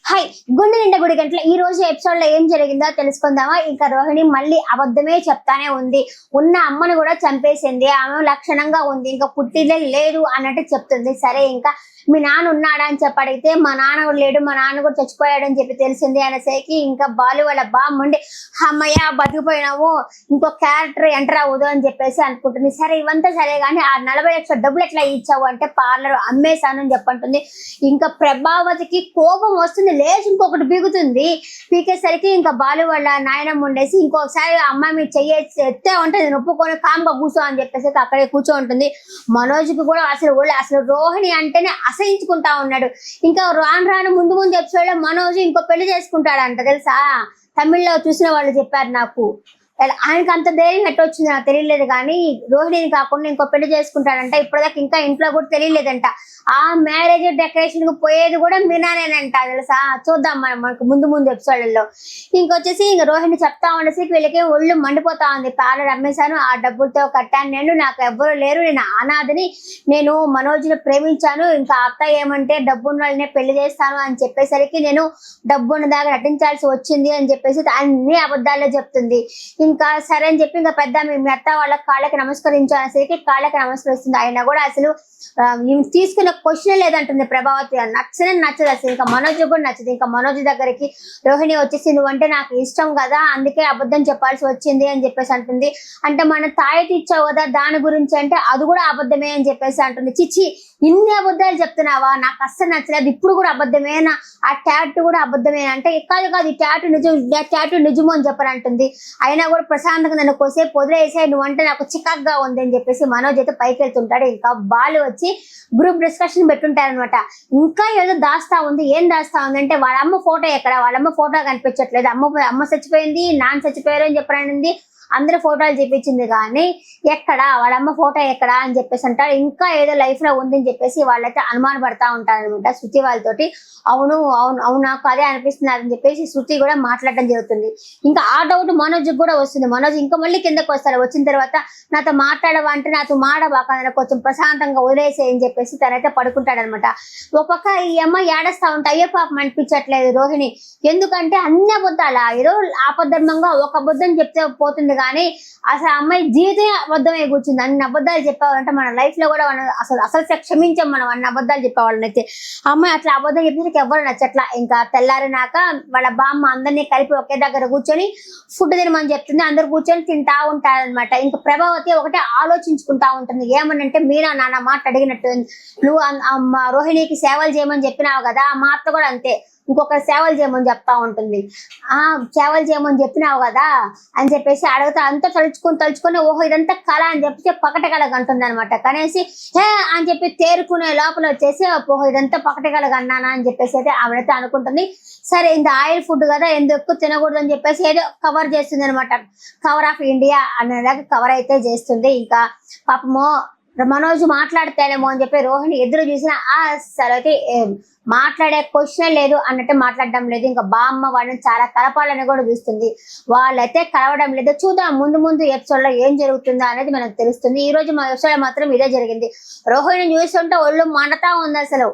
High గుండె నిండా గుడి గంటల ఈ రోజు ఎపిసోడ్ లో ఏం జరిగిందో తెలుసుకుందామా. ఇంకా రోహిణి మళ్ళీ అబద్ధమే చెప్తానే ఉంది. ఉన్న అమ్మను కూడా చంపేసింది, ఆమె లక్షణంగా ఉంది, ఇంకా పుట్టిలే లేదు అన్నట్టు చెప్తుంది. సరే ఇంకా మీ నాన్న ఉన్నాడా అని చెప్పి అడిగితే మా నాన్న కూడా లేడు, మా నాన్న కూడా చచ్చిపోయాడు అని చెప్పి తెలిసింది అనేసరికి ఇంకా బాలు వాళ్ళ బామ్మండి అమ్మయ్య బతికిపోయినావు, ఇంకో క్యారెక్టర్ ఎంటర్ అవ్వదు అని చెప్పేసి అనుకుంటుంది. సరే ఇవంతా సరే కానీ ఆ 40 లక్షల డబ్బులు ఎట్లా ఇచ్చావు అంటే పార్లర్ అమ్మేశాను అని చెప్పంటుంది. ఇంకా ప్రభావతికి కోపం వస్తుంది, లేచి ఇంకొకటి పీకుతుంది. పీకేసరికి ఇంకా బాలు వాళ్ళ నాయనమ్మ ఉండేసి ఇంకొకసారి అమ్మాయి మీరు ఎత్తే ఉంటుంది నొప్పుకొని కామ్గా కూర్చో అని చెప్పేసి అక్కడే కూర్చో ఉంటుంది. మనోజ్కి కూడా అసలు రోహిణి అంటేనే అసహించుకుంటా ఉన్నాడు. ఇంకా రాను రాను ముందు ఎపిసోడ్ లో మనోజ్ ఇంకో పెళ్లి చేసుకుంటాడంట తెలుసా. తమిళ్లో చూసిన వాళ్ళు చెప్పారు నాకు. ఆయనకి అంత ధైర్యం ఎట్టొచ్చింది నాకు తెలియలేదు, కానీ రోహిణిని కాకుండా ఇంకో పెళ్లి చేసుకుంటాడంట. ఇప్పటిదాకా ఇంకా ఇంట్లో కూడా తెలియలేదంట. ఆ మ్యారేజ్ డెకరేషన్ కు పోయేది కూడా మీనానేనంట తెలుసా. చూద్దాం మనకు ముందు ఎపిసోడ్లలో. ఇంకొచ్చేసి ఇంక రోహిణి చెప్తా ఉండేసి వీళ్ళకి ఒళ్ళు మండిపోతా ఉంది. పార్లర్ అమ్మేశాను, ఆ డబ్బులతో కట్టాను, నాకు ఎవ్వరు లేరు, నేను అనాథని, నేను మనోజ్ని ప్రేమించాను, ఇంకా అత్త ఏమంటే డబ్బున్న వాళ్ళనే పెళ్లి చేస్తాను అని చెప్పేసరికి నేను డబ్బున్న దాకా నటించాల్సి వచ్చింది అని చెప్పేసి అన్ని అబద్ధాల్లో చెప్తుంది. ఇంకా సరే అని చెప్పి ఇంకా పెద్ద మీ అత్త వాళ్ళ కాళ్ళకి నమస్కరించాల్సరికి కాళ్ళకి నమస్కరిస్తుంది. అయినా కూడా అసలు తీసుకున్న క్వశ్చన్ లేదంటుంది ప్రభావతి. నచ్చదు అసలు. ఇంకా మనోజ్ కూడా నచ్చదు. ఇంకా మనోజ్ దగ్గరికి రోహిణి వచ్చేసి నువ్వంటే నాకు ఇష్టం కదా, అందుకే అబద్ధం చెప్పాల్సి వచ్చింది అని చెప్పేసి అంటుంది. అంటే మన తాయితి ఇచ్చావు కదా దాని గురించి అంటే అది కూడా అబద్ధమే అని చెప్పేసి అంటుంది. చిచ్చి ఇన్ని అబద్ధాలు చెప్తున్నావా, నాకు అస్సలు నచ్చలేదు, ఇప్పుడు కూడా అబద్ధమేనా, ఆ ట్యాటూ కూడా అబద్ధమే అంటే కాదు ఈ ట్యాటూ నిజము అని చెప్పనంటుంది. అయినా కూడా ప్రశాంతంగా నన్ను కోసేపు వదిలేసే నువ్వంటే నాకు చికాక్గా ఉంది అని చెప్పేసి మనోజ్ అయితే పైకి వెళ్తుంటాడు. ఇంకా బాలు వచ్చి గ్రూప్ డిస్కషన్ పెట్టుంటారనమాట. ఇంకా ఏదో దాస్తా ఉంది. ఏం దాస్తా ఉంది అంటే వాళ్ళ అమ్మ ఫోటో ఎక్కడ, వాళ్ళమ్మ ఫోటో కనిపించట్లేదు, అమ్మ చచ్చిపోయింది, నాన్న చచ్చిపోయారు అని చెప్పానండి. అందరూ ఫోటోలు చూపించింది కానీ ఎక్కడ వాళ్ళమ్మ ఫోటో ఎక్కడ అని చెప్పేసి అంటారు. ఇంకా ఏదో లైఫ్ లో ఉంది అని చెప్పేసి వాళ్ళైతే అనుమాన పడతా ఉంటారు అనమాట శృతి వాళ్ళతోటి. అవును నాకు అదే అనిపిస్తుంది అని చెప్పేసి శృతి కూడా మాట్లాడడం జరుగుతుంది. ఇంకా ఆ డౌట్ మనోజ్ కూడా వస్తుంది. మనోజ్ ఇంకా మళ్ళీ కిందకు వస్తారు. వచ్చిన తర్వాత నాతో మాట్లాడవా అంటే నాతో మాడబాక కొంచెం ప్రశాంతంగా వదిలేసే అని చెప్పేసి తనైతే పడుకుంటాడనమాట. ఒక పక్క ఈ అమ్మ ఏడస్తా ఉంటే అయ్యో పాపం అనిపించట్లేదు రోహిణి, ఎందుకంటే అన్ని అబద్ధాలా, ఏదో ఆపద్ధర్మంగా ఒక అబద్ధం చెప్తే పోతుంది కానీ అసలు అమ్మాయి జీవితం అబద్ధమే కూర్చుంది. అన్ని అబద్ధాలు చెప్పేవాళ్ళంటే మన లైఫ్ లో కూడా అసలు క్షమించాం మనం అన్ని అబద్ధాలు చెప్పేవాళ్ళనైతే. అమ్మాయి అట్లా అబద్ధం చెప్పేసరికి ఎవరు నచ్చట్లా. ఇంకా తెల్లారినాక వాళ్ళ బామ్మ అందరినీ కలిపి ఒకే దగ్గర కూర్చొని ఫుడ్ తినమని చెప్తుంది. అందరు కూర్చొని తింటా ఉంటారనమాట. ఇంకా ప్రభావతి ఒకటే ఆలోచించుకుంటా ఉంటుంది. ఏమనంటే మీనా నాన్న మాట అడిగినట్టు నువ్వు రోహిణికి సేవలు చేయమని చెప్పినావు కదా, మా అత్త కూడా అంతే ఇంకొకరు సేవలు చేయమని చెప్తా ఉంటుంది. సేవలు చేయమని చెప్పినావు కదా అని చెప్పేసి అడుగుతా అంతా తలుచుకొని ఓహో ఇదంతా కళ అని చెప్పి పకటకళగా అంటుంది అనమాట. కనేసి హే అని చెప్పి తేరుకునే లోపల వచ్చేసి ఓహో ఇదంతా పకటకళగా అన్నానా అని చెప్పేసి అయితే ఆవిడైతే అనుకుంటుంది. సరే ఇంత ఆయిల్ ఫుడ్ కదా ఎందుకు ఎక్కువ తినకూడదు అని చెప్పేసి ఏదో కవర్ చేస్తుంది అనమాట. కవర్ ఆఫ్ ఇండియా అనేలాగా కవర్ అయితే చేస్తుంది. ఇంకా పాపమో మనోజ్ మాట్లాడతానేమో అని చెప్పి రోహిణి ఎదురు చూసిన అసలు అయితే మాట్లాడే క్వశ్చన్ లేదు అన్నట్టు మాట్లాడడం లేదు. ఇంకా బామ్మ వాళ్ళని చాలా కలపాలని కూడా చూస్తుంది. వాళ్ళైతే కలవడం లేదు. చూద్దాం ముందు ఎపిసోడ్ లో ఏం జరుగుతుందో అనేది మనకు తెలుస్తుంది. ఈ రోజు మా ఎపిసోడ్ మాత్రం ఇదే జరిగింది. రోహిణి చూస్తుంటే ఒళ్ళు మండతా ఉంది అసలు.